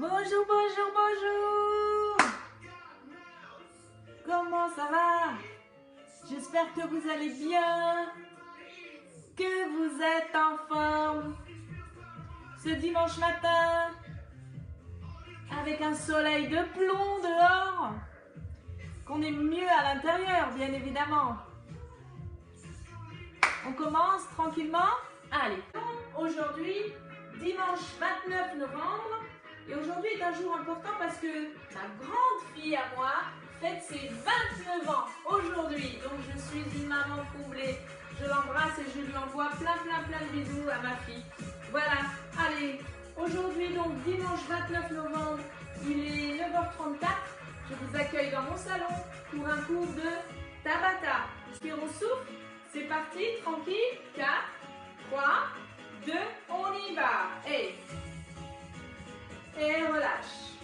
Bonjour, bonjour, bonjour. Comment ça va? J'espère que vous allez bien, que vous êtes en forme. Ce dimanche matin, avec un soleil de plomb dehors, qu'on est mieux à l'intérieur, bien évidemment. On commence tranquillement? Allez, aujourd'hui, dimanche 29 novembre, et aujourd'hui est un jour important parce que ma grande fille à moi fête ses 29 ans aujourd'hui. Donc je suis une maman comblée. Je l'embrasse et je lui envoie plein de bisous à ma fille. Voilà, allez, aujourd'hui donc dimanche 29 novembre, il est 9h34. Je vous accueille dans mon salon pour un cours de Tabata. Inspire au souffle, c'est parti, tranquille, 4, 3, 2, on y va. Et relâche.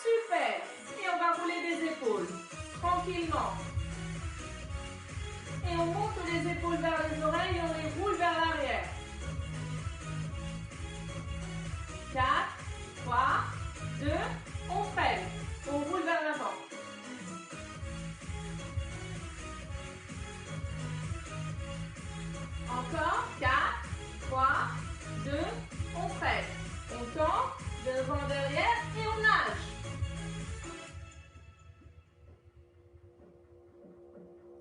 Super. Et on va rouler des épaules, tranquillement. Et on monte les épaules vers les oreilles et on les roule vers l'arrière. 4, 3, 2, on freine. On roule vers l'avant. Encore, 4, 3, 2, on freine. On tend, devant, derrière et on nage.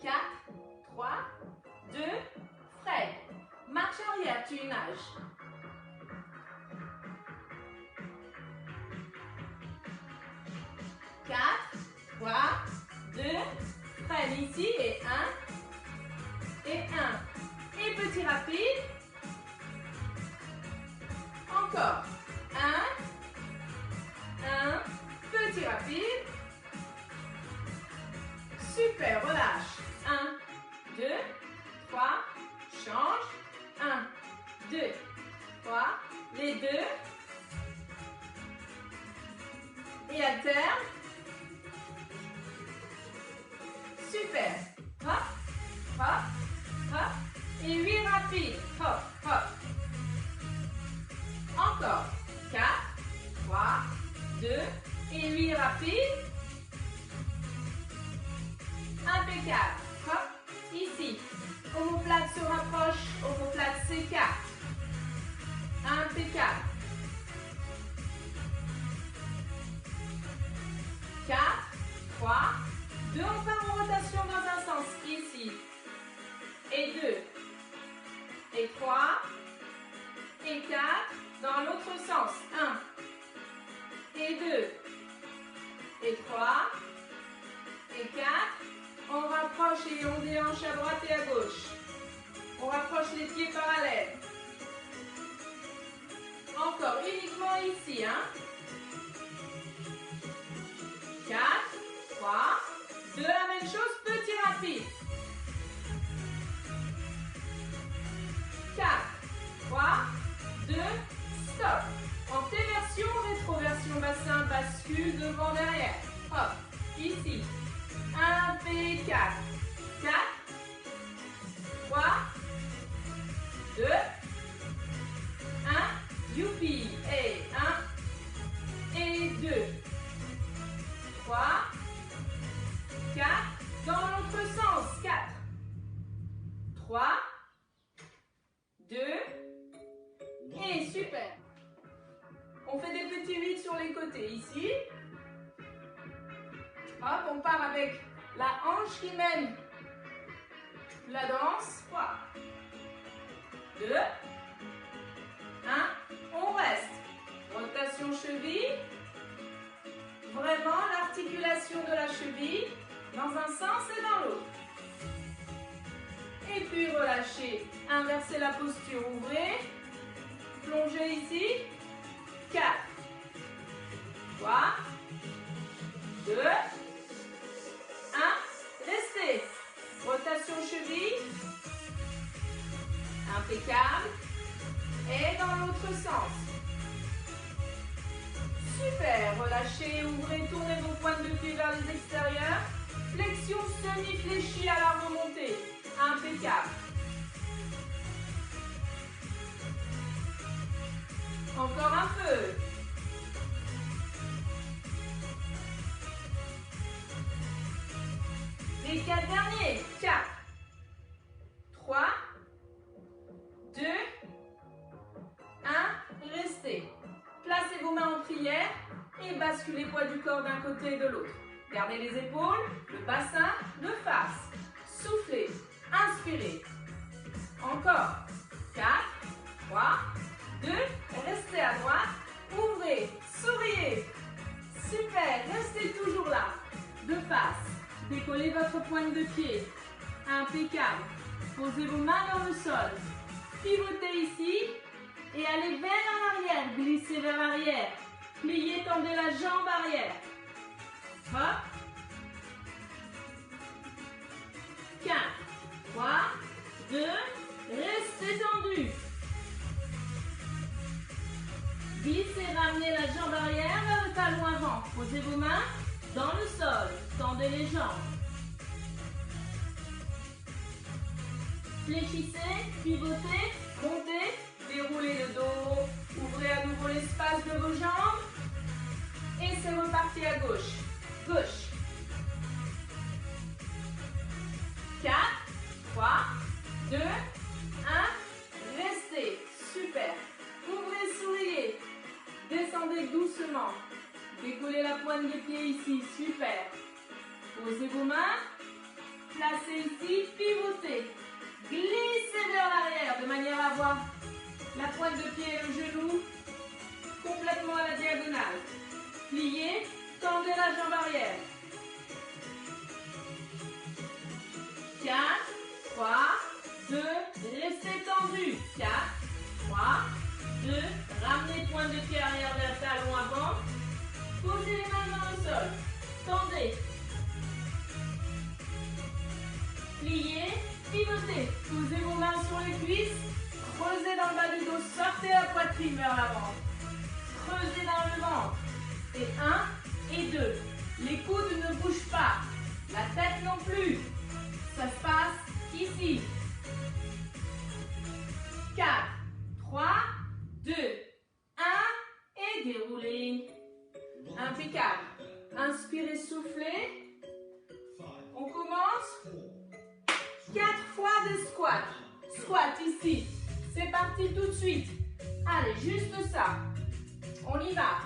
4, 3, 2, freine. Marche arrière, tu nages. 4, 3, 2, freine ici et 1 et 1. Et petit rapide. Encore. 1, petit rapide. Super, relâche. 1, 2, 3, change. 1, 2, 3, les deux. Et alterne. Super. Hop, hop, hop. Et 8 rapides. Hop, hop. Encore. 4, 3, 2 et 8 rapides. Impeccable. Hop, ici. Omoplate se rapproche. Omoplate s'écarte. Impeccable. 4, 3, 2, on part en rotation dans un sens, ici, et 2, et 3, et 4, dans l'autre sens, 1, et 2, et 3, et 4, on rapproche et on déhanche à droite et à gauche, on rapproche les pieds parallèles, encore, uniquement ici, 4, 3, 2, la même chose, petit rapide. 4, 3, 2, stop. Antéversion, rétroversion, bassin, bascule, devant, derrière. Hop, ici. Impeccable. 4, 3, 2, 1, youpi. Et 1, et 2, 3, 4, dans l'autre sens, 4, 3, 2, et super. On fait des petits 8 sur les côtés, ici. Hop, on part avec la hanche qui mène la danse. 3, 2, 1, on reste. Rotation cheville. Vraiment l'articulation de la cheville dans un sens et dans l'autre. Et puis relâchez. Inversez la posture. Ouvrez. Plongez ici. 4, 3, 2, 1. Restez. Rotation cheville. Impeccable. Et dans l'autre sens. Super, relâchez, ouvrez, tournez vos pointes de pied vers les extérieurs. flexion semi-fléchie à la remontée. Impeccable. Encore un peu. Les 4 derniers. 4, 3, 2, 1. Restez. Placez vos mains en prière et basculez le poids du corps d'un côté et de l'autre. Gardez les épaules, le bassin de face. Soufflez. Inspirez. Encore. 4, 3, 2. Restez à droite. Ouvrez. Souriez. Super. Restez toujours là. De face. Décollez votre pointe de pied. Impeccable. Posez vos mains dans le sol. Pivotez ici. Et allez vers l'arrière. Glissez vers l'arrière. Pliez, tendez la jambe arrière. Hop. 4, 3, 2. Restez tendu. Glissez, ramenez la jambe arrière vers le talon avant. Posez vos mains dans le sol. Tendez les jambes. Fléchissez, pivotez, montez, déroulez le dos. Ouvrez à nouveau l'espace de vos jambes. Et c'est reparti à gauche. Gauche. 4, 3, 2, 1. Restez. Super. Ouvrez, souriez. Descendez doucement. Décollez la pointe des pieds ici. Super. Posez vos mains. Placez ici. Pivotez. Glissez vers l'arrière de manière à avoir la pointe de pied et le genou complètement à la diagonale. Pliez. Tendez la jambe arrière. 4, 3, 2, restez tendu. 4, 3, 2, ramenez pointe de pied arrière vers le talon avant. Posez les mains dans le sol. Tendez. Pliez, pivotez. Posez vos mains sur les cuisses. Creusez dans le bas du dos. Sortez la poitrine vers l'avant. Creusez dans le ventre. Et 1 et 2. Les coudes ne bougent pas. La tête non plus. Ça se passe ici. 4, 3, 2, 1 et déroulez. Impeccable. Inspirez, soufflez. On commence. 4 fois des squats. Squat ici. C'est parti tout de suite. Allez, juste ça. On y va.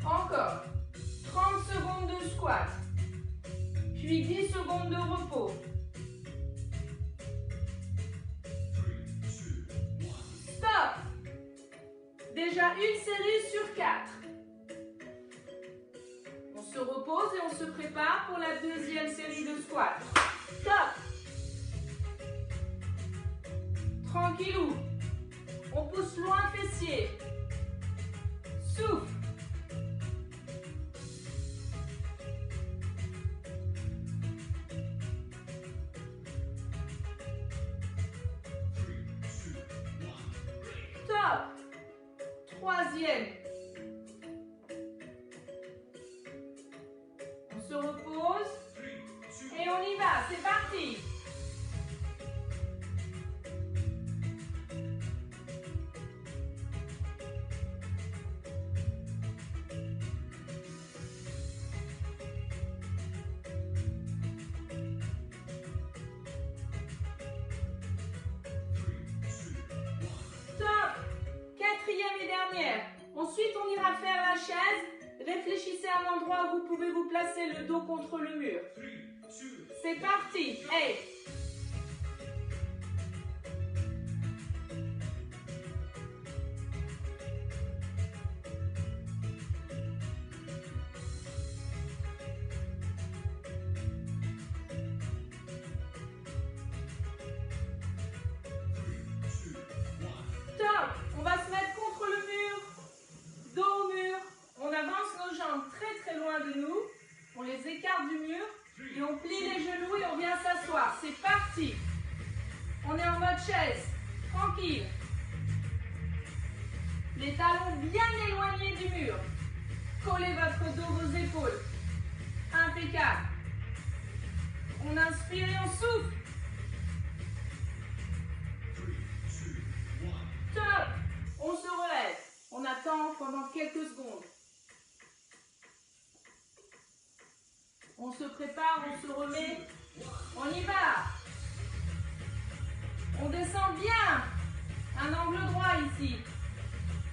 Encore. 30 secondes de squat. Puis 10 secondes de repos. Stop. Déjà une série sur 4. On se repose et on se prépare pour la deuxième série de squats. Stop. Tranquillou. On pousse loin fessier. Souffle. Troisième. On se repose et on y va. C'est parti. Ensuite, on ira faire la chaise. Réfléchissez à l'endroit où vous pouvez vous placer le dos contre le mur. C'est parti. Hey. Top. On va se mettre contre le mur. Dos au mur, on avance nos jambes très très loin de nous, on les écarte du mur et on plie les genoux et on vient s'asseoir. C'est parti. On est en mode chaise, tranquille. Les talons bien éloignés du mur. collez votre dos, vos épaules. Impeccable. On inspire et on souffle. Top. On se relève. On attend pendant quelques secondes. On se prépare, on se remet. On y va. On descend bien. Un angle droit ici.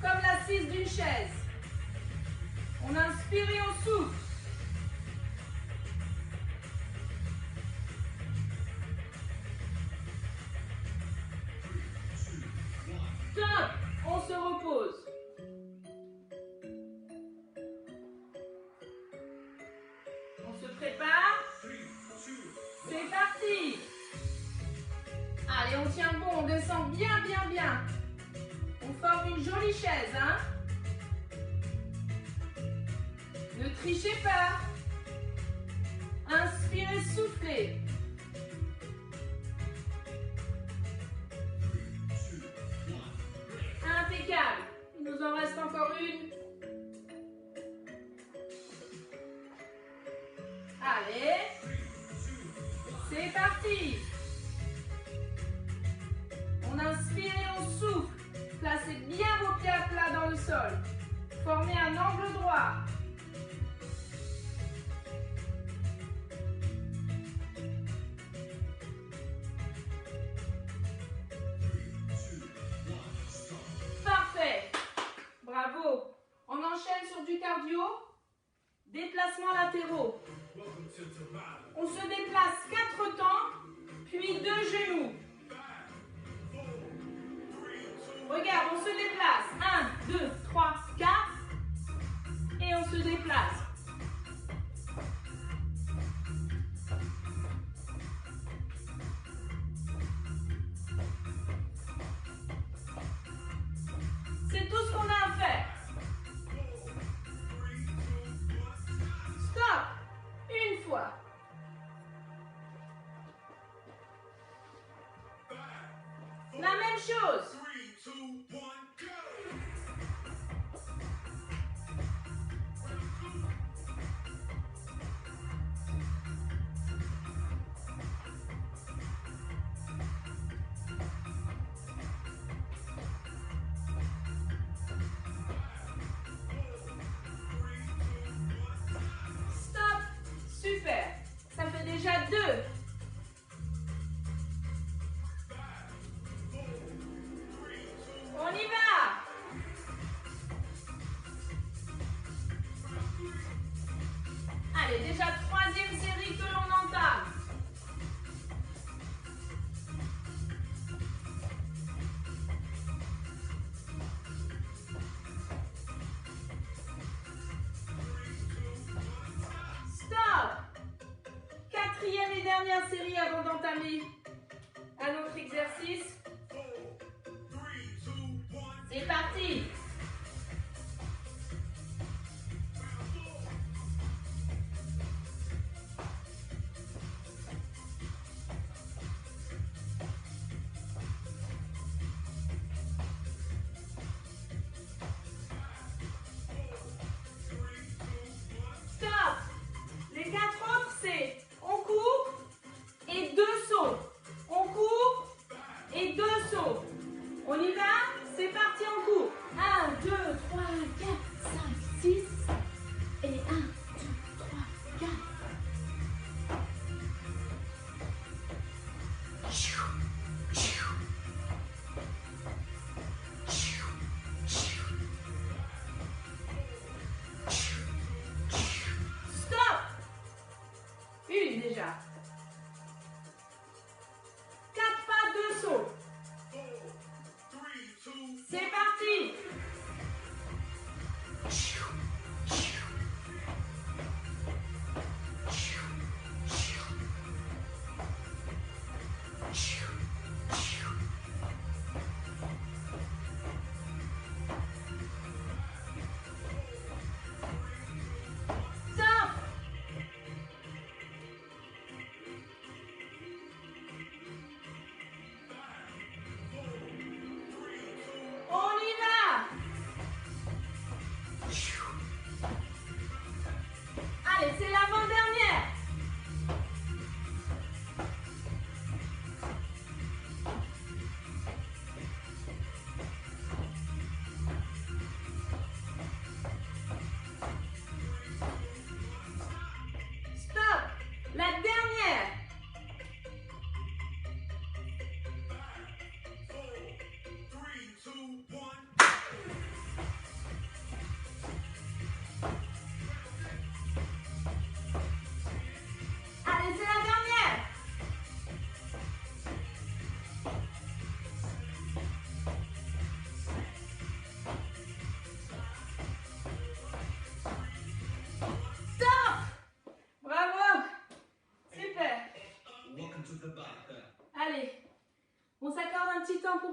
Comme l'assise d'une chaise. On inspire et on souffle. Top. On se repose. On se prépare. C'est parti. Allez, on tient bon, on descend bien, bien, bien. On forme une jolie chaise, hein. Ne trichez pas. Inspirez, soufflez. Impeccable. Il nous en reste encore une. Allez. C'est parti. On inspire et on souffle. Placez bien vos pieds à plat dans le sol. Formez un angle droit. Parfait. Bravo. On enchaîne sur du cardio. Déplacements latéraux. On se déplace 4 temps, puis 2 genoux. Regarde, on se déplace. 1, 2, 3, 4. Et on se déplace. C'est tout ce qu'on a à faire. Stop. Une fois. La même chose. Stop. Super. Ça fait déjà 2. On y va. Allez, déjà 3e série que l'on entame. Stop. 4e et dernière série avant d'entamer un autre exercice. C'est parti. Stop. Les 4 autres, c'est on court et 2 sauts. On court et 2 sauts. On y va? C'est parti, on court. 1, 2, 3, 4, 5, 6. Et 1, 2, 3, 4. Stop. Une déjà. 4 pas, 2 sauts. C'est parti. Stop. On y va.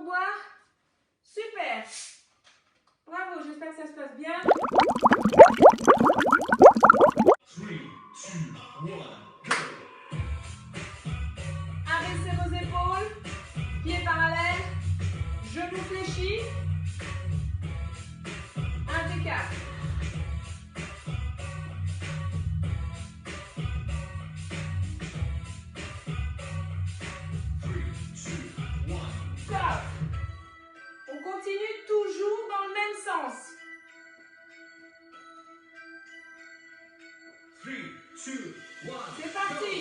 pourboire. Super. Bravo, j'espère que ça se passe bien. 3, 2, 1, go! Abaissez vos épaules, pieds parallèles, genoux fléchis. Impeccable. Stop. On continue toujours dans le même sens. 3, 2, 1, C'est parti.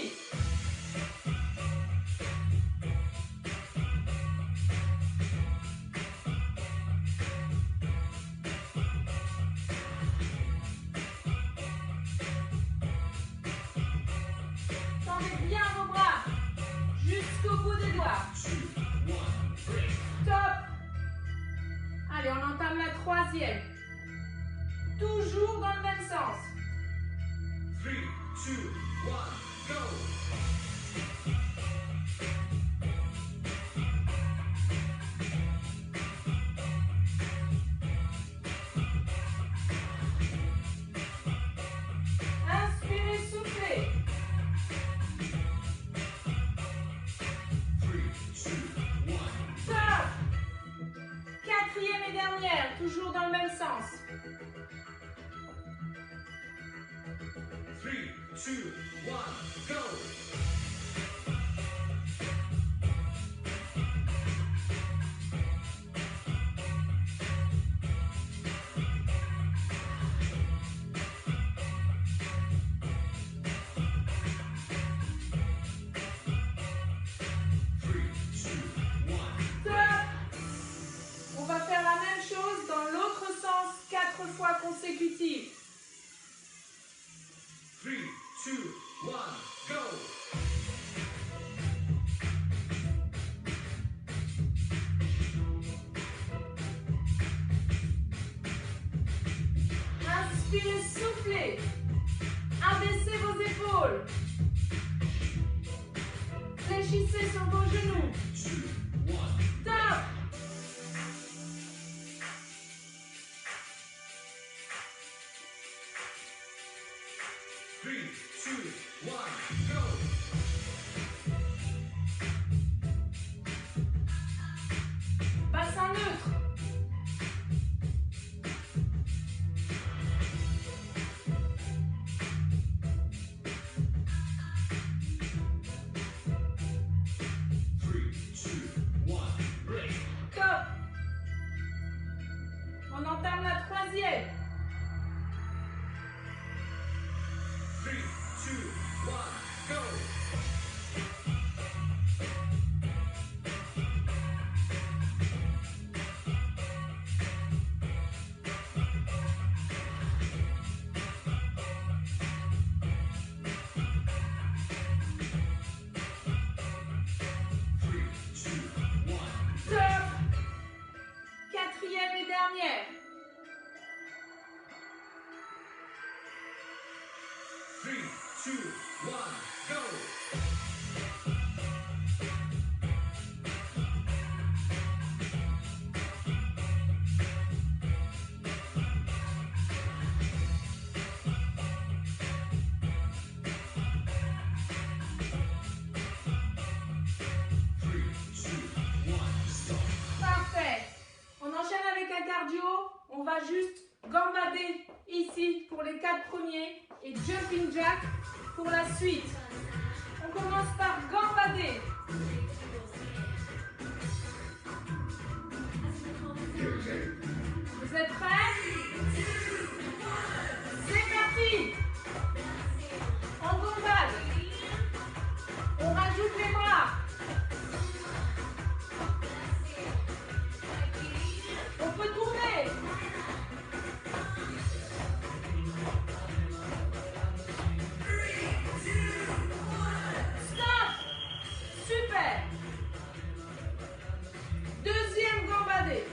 Tendez bien vos bras jusqu'au bout des doigts. Stop. Allez, on entame la troisième. Toujours dans le même sens. 3, 2, 1, go! Inspirez, soufflez. 3, 2, 1, Stop. Quatrième et dernière, toujours dans le même sens. 3, 2, 1, go! Stop. On va faire la même chose dans l'autre sens 4 fois consécutives. 3, 2, 1, go! Inspirez, soufflez. Abaissez vos épaules. Fléchissez sur vos genoux. 2, 1, Stop. Three, two, one, go! Bassin neutre. Three, two, one, break! Top. On entame la troisième. 3, 2, 1, go! Top. Quatrième et dernière. 3, 2, 1, go! Parfait. On enchaîne avec un cardio. On va juste gambader ici pour les 4 premiers et jumping jack pour la suite. On commence par gambader. Vous êtes prêts? C'est parti. On gambade. On rajoute les bras. On peut tourner. Stop. Super. Deuxième gambadé.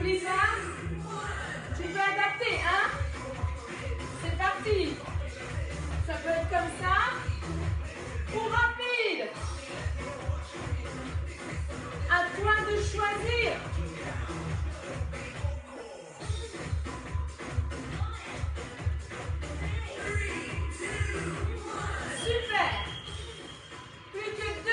oublies ça? Tu peux adapter, hein? C'est parti. Ça peut être comme ça ou rapide. À toi de choisir. Super. Plus que 2.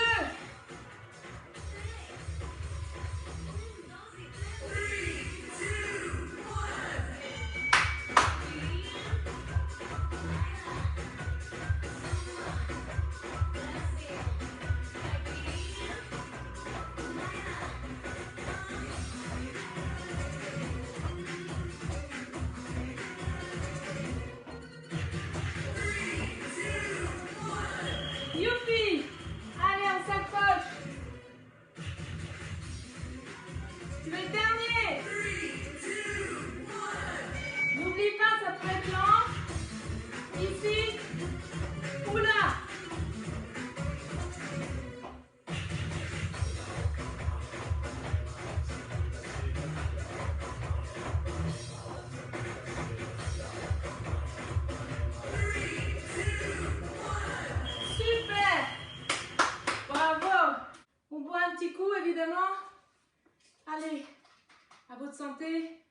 Youpi! Allez, on s'accroche. Tu es le dernier. N'oublie pas, ça peut être lent. Ici ou là. Super! Bravo! On boit un petit coup, évidemment. Allez, à votre santé.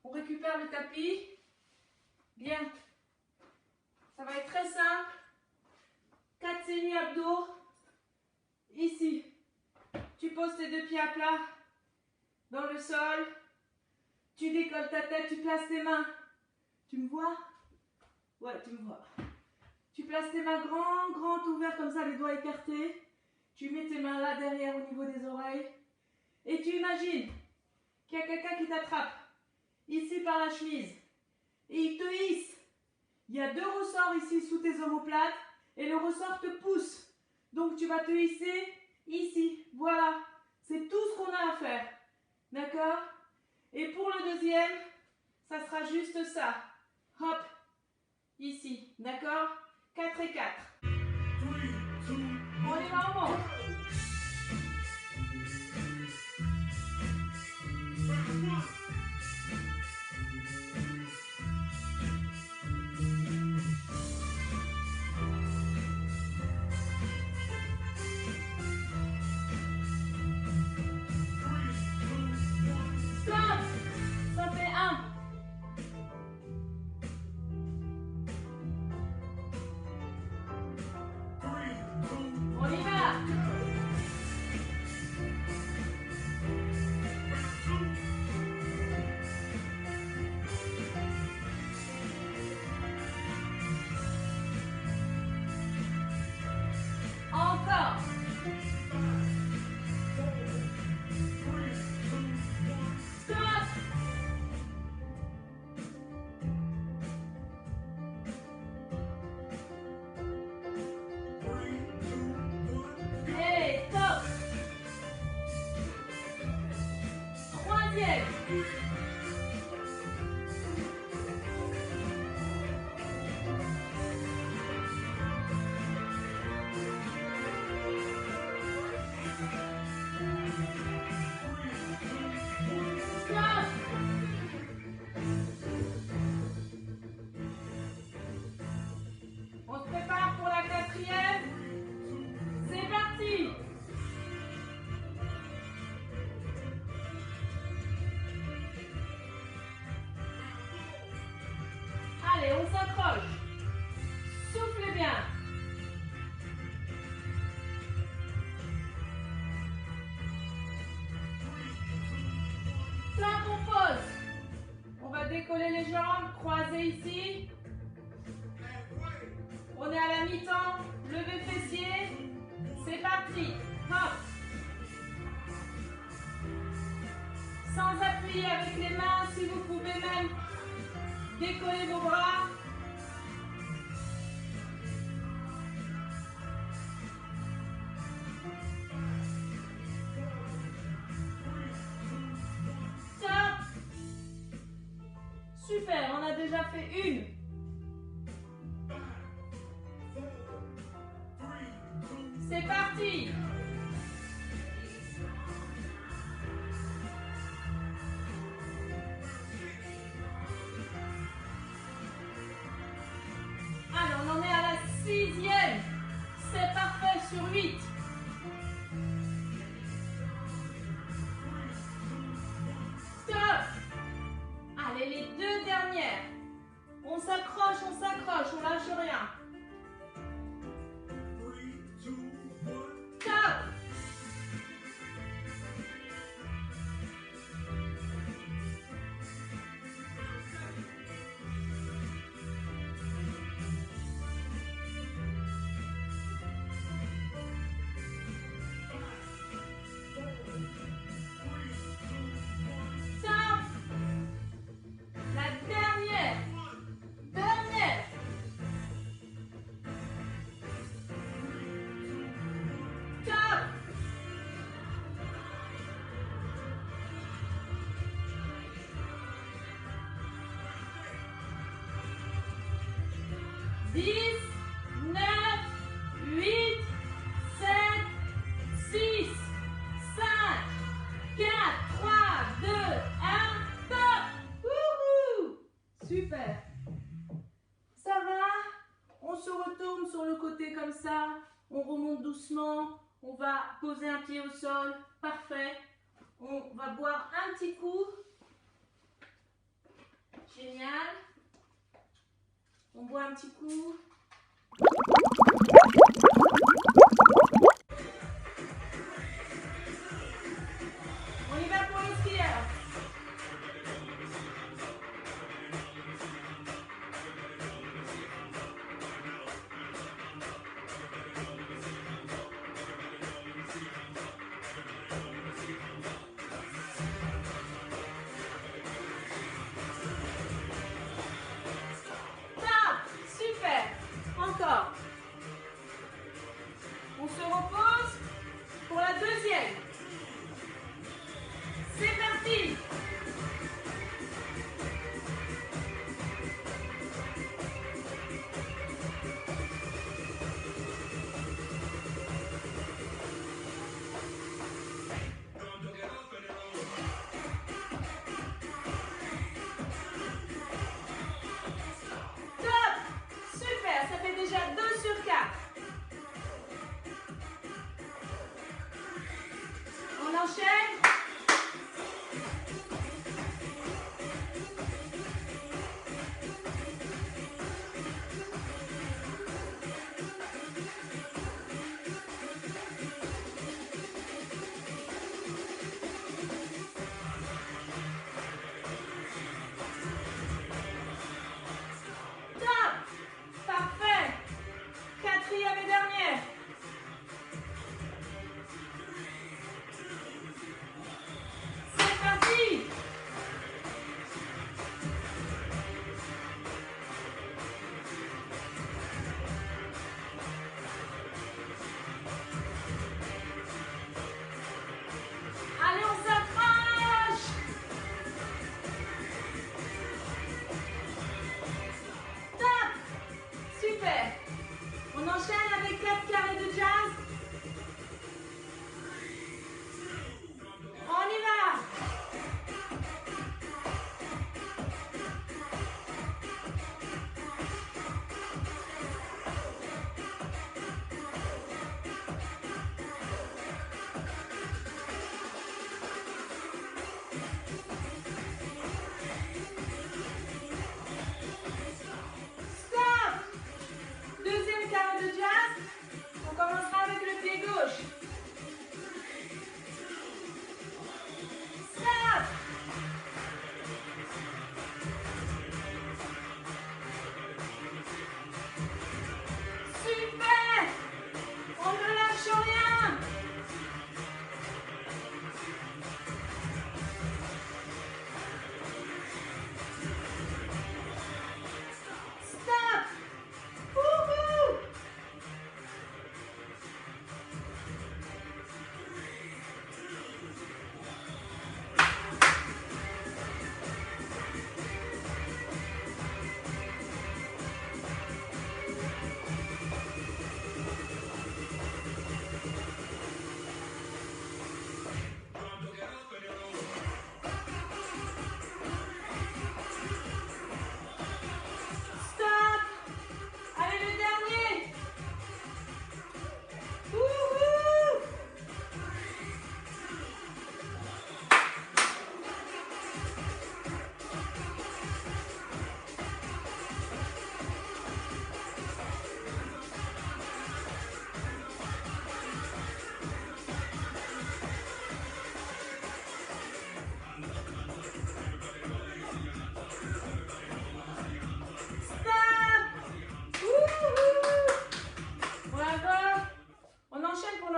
On récupère le tapis. Bien. Ça va être très simple. 4 séries abdos. Ici. Tu poses tes 2 pieds à plat dans le sol. Tu décolles ta tête, tu places tes mains. Tu me vois? Ouais, tu me vois. Tu places tes mains grand ouvertes comme ça, les doigts écartés. Tu mets tes mains là derrière au niveau des oreilles. Et tu imagines qu'il y a quelqu'un qui t'attrape ici par la chemise. Et il te hisse. Il y a 2 ressorts ici sous tes omoplates. Et le ressort te pousse. Donc tu vas te hisser ici. Voilà. C'est tout ce qu'on a à faire. D'accord? Et pour le deuxième, ça sera juste ça. Hop. Ici. D'accord? 4 et 4. On y va, on monte. Stop. Ça fait 1. On y va. Encore. Stop. Hey, stop. Troisième. Stop. On se prépare pour la 4e. C'est parti. Allez, on s'accroche. Soufflez bien. Stop, on pose. On va décoller les jambes, croiser ici. On est à la mi-temps. Levez fessier. C'est parti. Hop. Sans appui, avec les mains, si vous pouvez même décoller vos bras. Stop. Super, on a déjà fait une. C'est parti. Allez, on en est à la 6e. C'est parfait sur 8. Stop. Allez, les 2 dernières. On s'accroche, on lâche rien. Stop. Stop. La dernière. Dernière. Stop. Dix, 9, 8, 7, 6, 5, 4, 3, 2, 1, stop. Wouhou. Super. Ça va? On se retourne sur le côté comme ça. On remonte doucement. On va poser un pied au sol. Parfait. On va boire un petit coup. Génial. On boit un petit coup. On y va pour le skieur. Top. Super. Encore. On se repose pour la 2e. C'est parti. Top. Super. Ça fait déjà 2 sur 4. On enchaîne. Top. Parfait. 4e et dernière.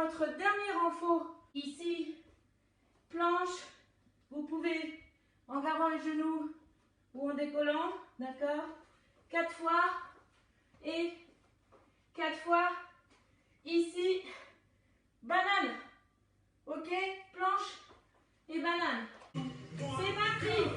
votre dernier renfort. Ici, planche, vous pouvez en gardant les genoux ou en décollant, d'accord? 4 fois et 4 fois. Ici, banane, ok? Planche et banane. C'est parti!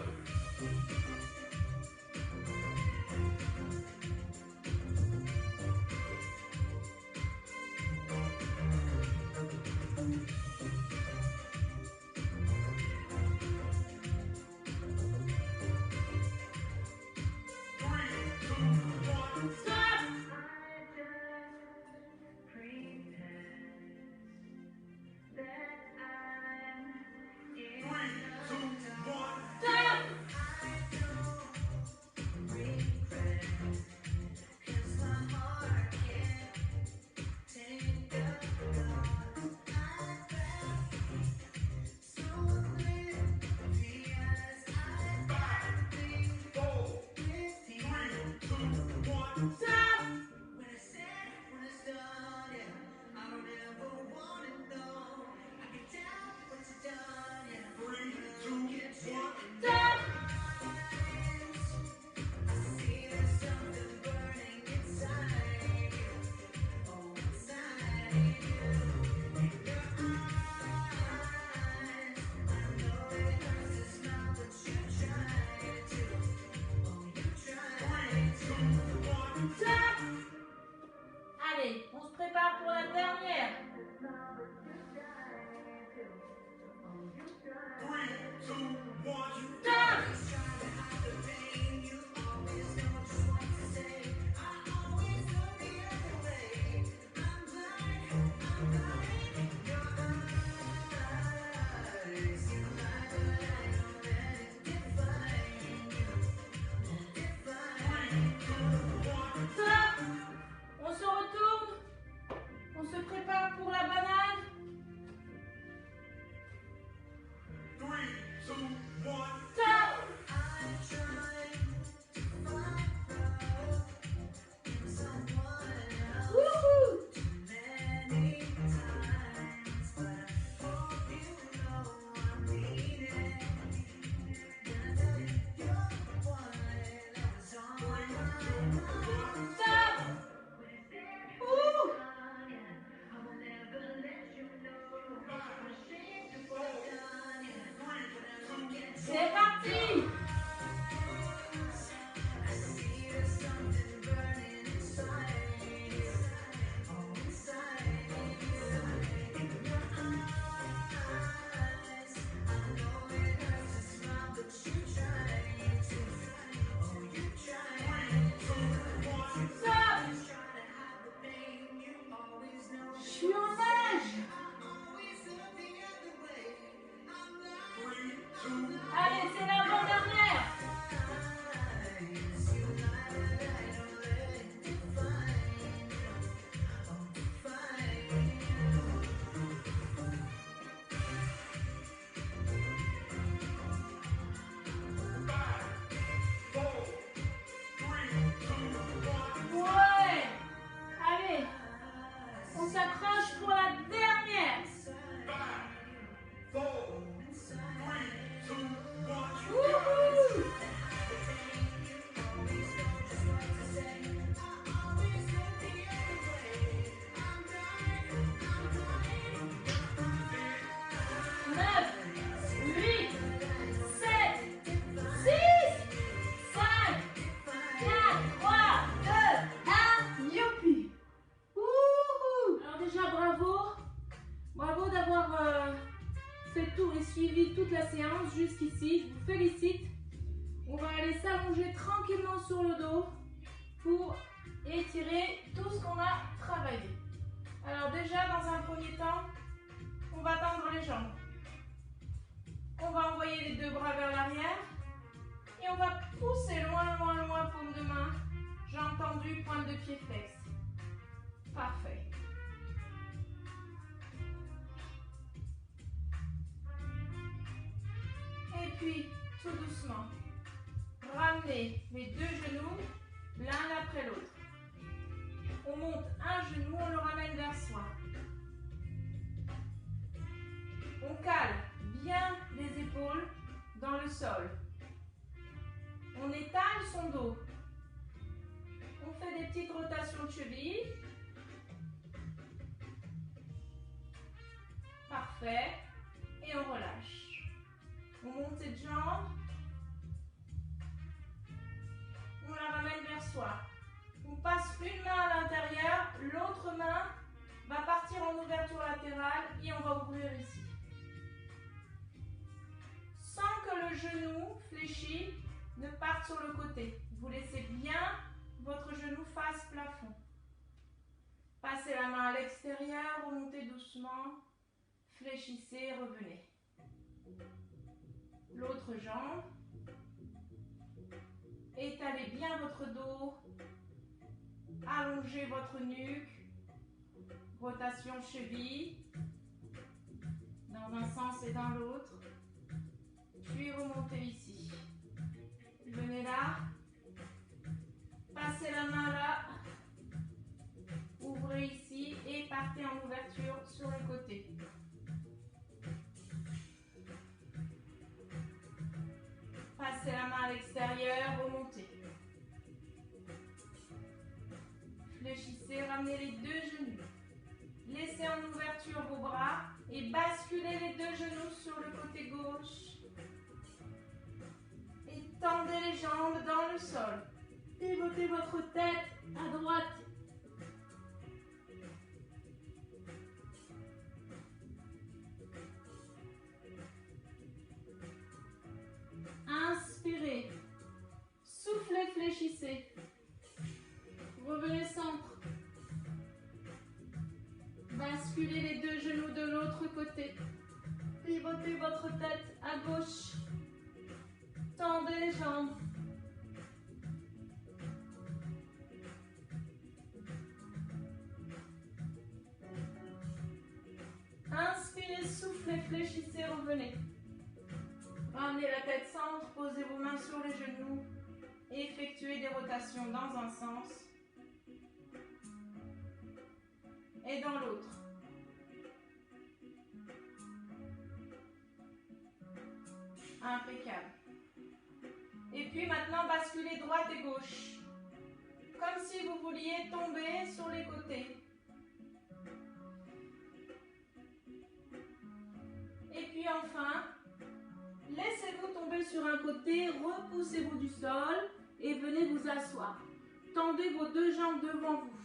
Allez, on se prépare pour la dernière. 3, 2, 1, Stop. On se retourne. On se prépare pour la banane. 3, 2, 1. Stop. Wouhou. Stop. Ouh. C'est parti. Stop. Je suis en nage. Allez, c'est l'avant-dernière. Ouais. Allez, on s'accroche pour la dernière. 5, 4, 3, 2, 1. Wouhou. Neuf, 8, 7, 6, 5, 4, 3, 2, 1, youpi. Wouhou. Alors déjà, bravo. Bravo d'avoir fait tout et suivi toute la séance jusqu'ici. Je vous félicite. On va aller s'allonger tranquillement sur le dos pour étirer tout ce qu'on a travaillé. Alors déjà, dans un premier temps, on va tendre les jambes. On va envoyer les deux bras vers l'arrière et on va pousser loin, loin, loin, paume de main. J'ai entendu pointe de pied flex. Parfait. Et puis, tout doucement, ramenez les deux genoux l'un après l'autre. On monte un genou, on le ramène vers soi. sol. On étale son dos. On fait des petites rotations de cheville. Parfait. Et on relâche. On monte cette jambe. On la ramène vers soi. On passe une main à l'intérieur, l'autre main va partir en ouverture latérale et on va ouvrir ici. Sans que le genou fléchi ne parte sur le côté. Vous laissez bien votre genou face plafond. Passez la main à l'extérieur, remontez doucement, fléchissez, revenez. L'autre jambe. Étalez bien votre dos. Allongez votre nuque. Rotation cheville. Dans un sens et dans l'autre. Puis remontez ici. Venez là. Passez la main là. Ouvrez ici et partez en ouverture sur le côté. Passez la main à l'extérieur, remontez. Fléchissez, ramenez les deux genoux. Laissez en ouverture vos bras et basculez les deux genoux sur le côté gauche. Et tendez les jambes dans le sol. Pivotez votre tête à droite. Inspirez. Soufflez, fléchissez. Revenez centre. Basculez les deux genoux de l'autre côté. Pivotez votre tête à gauche. Tendez les jambes. Inspirez, soufflez, fléchissez, revenez. Ramenez la tête centre, posez vos mains sur les genoux et effectuez des rotations dans un sens et dans l'autre. Impeccable. Et puis maintenant, basculez droite et gauche. Comme si vous vouliez tomber sur les côtés. Et puis enfin, laissez-vous tomber sur un côté, repoussez-vous du sol et venez vous asseoir. Tendez vos deux jambes devant vous.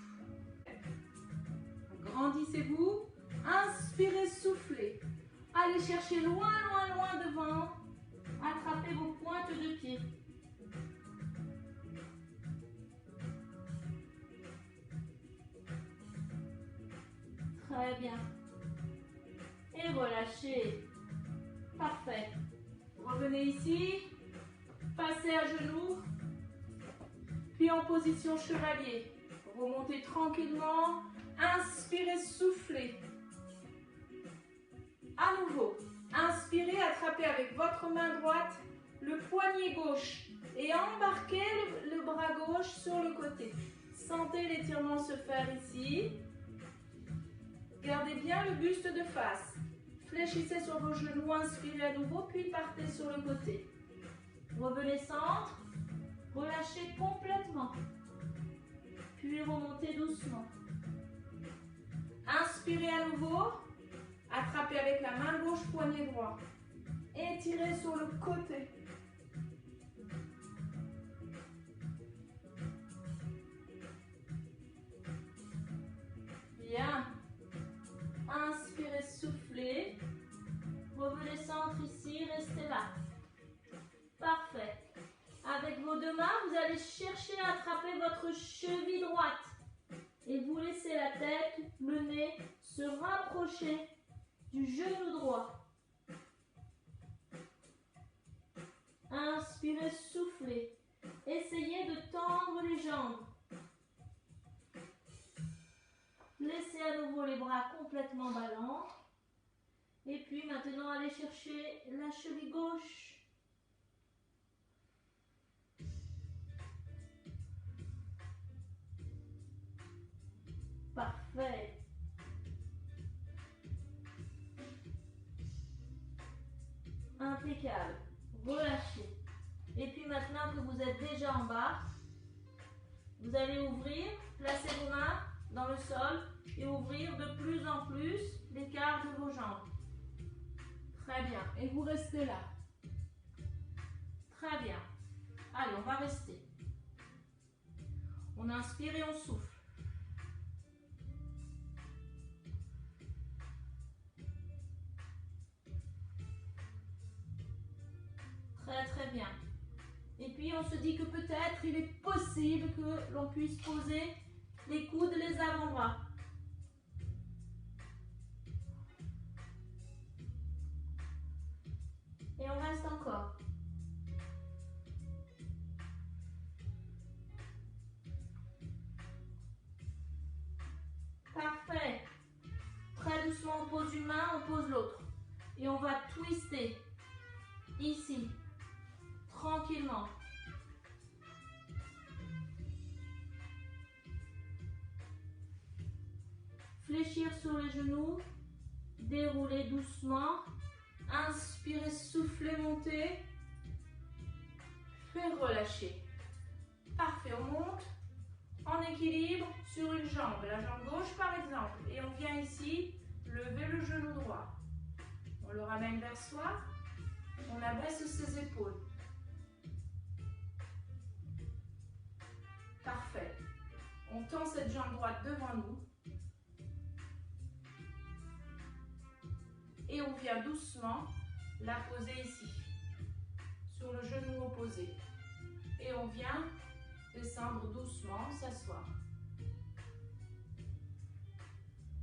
Grandissez-vous. Inspirez, soufflez. Allez chercher loin, loin, loin devant. Attrapez vos pointes de pied. Très bien. Et relâchez. Parfait. Revenez ici. Passez à genoux. Puis en position chevalier. Remontez tranquillement. Inspirez, soufflez. À nouveau. Inspirez, attrapez avec votre main droite le poignet gauche et embarquez le bras gauche sur le côté. Sentez l'étirement se faire ici. Gardez bien le buste de face. Fléchissez sur vos genoux, inspirez à nouveau, puis partez sur le côté. Revenez centre, relâchez complètement. Puis remontez doucement. Inspirez à nouveau. Attrapez avec la main gauche, poignet droit. Étirez sur le côté. Bien. Inspirez, soufflez. Revenez centre ici, restez là. Parfait. Avec vos deux mains, vous allez chercher à attraper votre cheville droite. Et vous laissez la tête, le nez se rapprocher du genou droit. Inspirez, soufflez. Essayez de tendre les jambes. Laissez à nouveau les bras complètement ballants. Et puis maintenant, allez chercher la cheville gauche. Parfait. Impeccable. Relâchez. maintenant que vous êtes déjà en bas, vous allez ouvrir, placer vos mains dans le sol et ouvrir de plus en plus l'écart de vos jambes. Très bien. Et vous restez là. Très bien. Allez, on va rester. On inspire et on souffle. Très très bien. Et puis on se dit que peut-être il est possible que l'on puisse poser les coudes, les avant-bras. Et on reste encore. Parfait. Très doucement, on pose une main, on pose l'autre. Et on va twister. Ici. Tranquillement. Fléchir sur les genoux. Dérouler doucement. Inspirez, soufflez, montez. Puis relâchez. Parfait, on monte en équilibre sur une jambe. La jambe gauche par exemple. Et on vient ici, lever le genou droit. On le ramène vers soi. On abaisse ses épaules. Parfait. On tend cette jambe droite devant nous. Et on vient doucement la poser ici, sur le genou opposé. Et on vient descendre doucement, s'asseoir.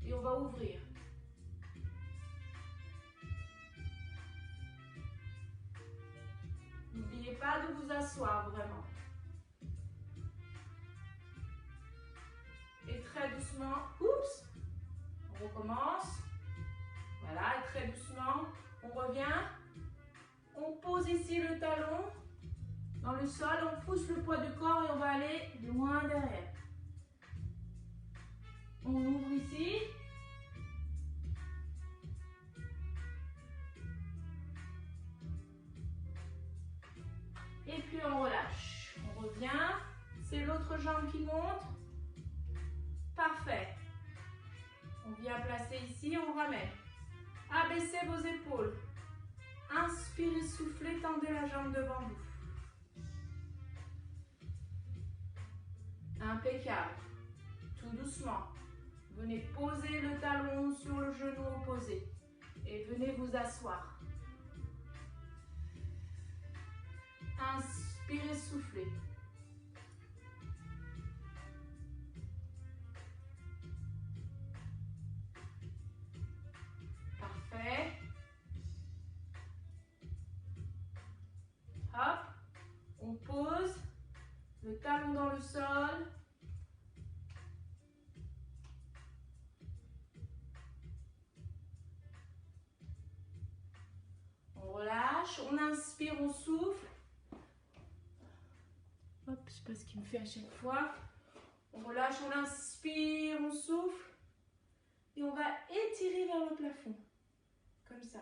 Et on va ouvrir. N'oubliez pas de vous asseoir vraiment. Et très doucement, oups, on recommence. Voilà, et très doucement, on revient. On pose ici le talon dans le sol, on pousse le poids du corps et on va aller loin derrière. On ouvre ici. Et puis on relâche. On revient. C'est l'autre jambe qui monte. Parfait. On vient placer ici, on ramène. Abaissez vos épaules. Inspirez, soufflez, tendez la jambe devant vous. Impeccable. Tout doucement. Venez poser le talon sur le genou opposé. Et venez vous asseoir. Inspirez, soufflez. Parfait. Hop. On pose le talon dans le sol. On relâche. On inspire, on souffle. Hop, je sais pas ce qu'il me fait à chaque fois. On relâche, on inspire, on souffle. Et on va étirer vers le plafond. Comme ça.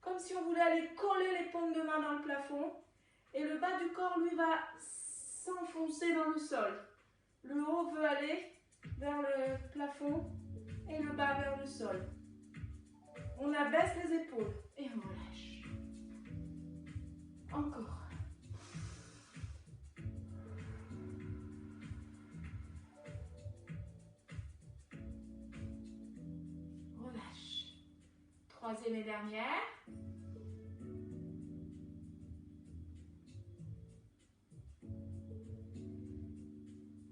Comme si on voulait aller coller les paumes de main dans le plafond. Et le bas du corps, lui, va s'enfoncer dans le sol. Le haut veut aller vers le plafond et le bas vers le sol. On abaisse les épaules et on relâche. Encore. Relâche. Troisième et dernière.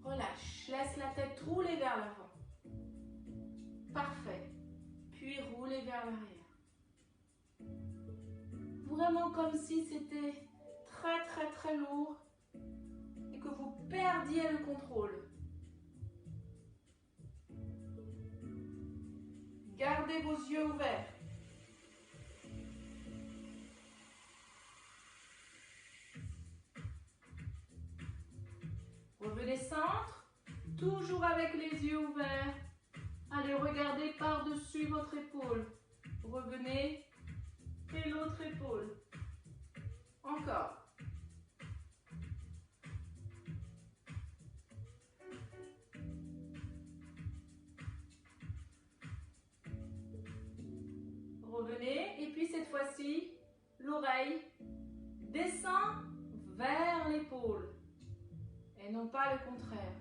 Relâche. Laisse la tête rouler vers l'avant. Parfait. Puis rouler vers l'arrière. Vraiment comme si c'était très très très lourd et que vous perdiez le contrôle. Gardez vos yeux ouverts. Revenez centre, toujours avec les yeux ouverts. Allez, regardez par-dessus votre épaule. Revenez et l'autre épaule. Encore. Revenez et puis cette fois-ci, l'oreille descend vers l'épaule et non pas le contraire.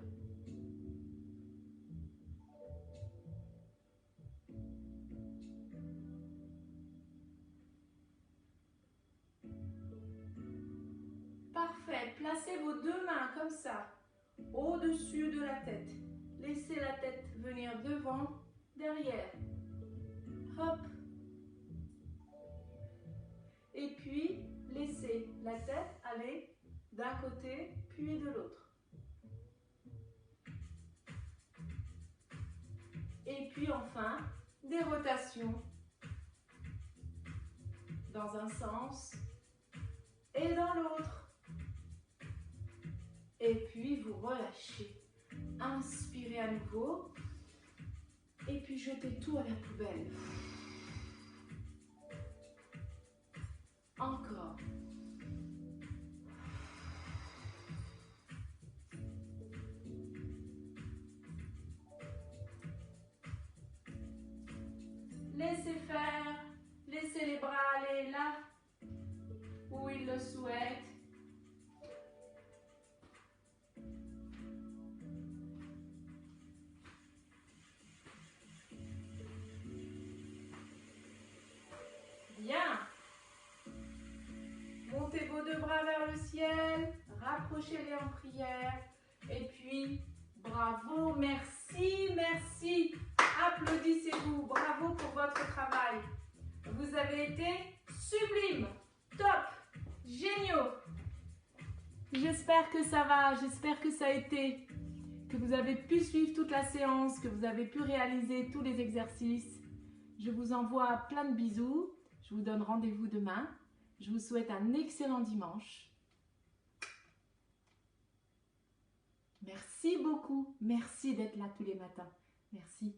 Parfait. Placez vos deux mains comme ça, au-dessus de la tête. Laissez la tête venir devant, derrière. Hop. Et puis, laissez la tête aller d'un côté, puis de l'autre. Et puis enfin, des rotations dans un sens et dans l'autre. Et puis vous relâchez. Inspirez à nouveau. Et puis jetez tout à la poubelle. Encore. Laissez faire. Laissez les bras aller là où ils le souhaitent. Bien. Montez vos deux bras vers le ciel, rapprochez-les en prière. Et puis, bravo, merci, merci. Applaudissez-vous, bravo pour votre travail. Vous avez été sublime, top, géniaux. J'espère que ça va, j'espère que ça a été, que vous avez pu suivre toute la séance, que vous avez pu réaliser tous les exercices. Je vous envoie plein de bisous. Je vous donne rendez-vous demain. Je vous souhaite un excellent dimanche. Merci beaucoup. Merci d'être là tous les matins. Merci.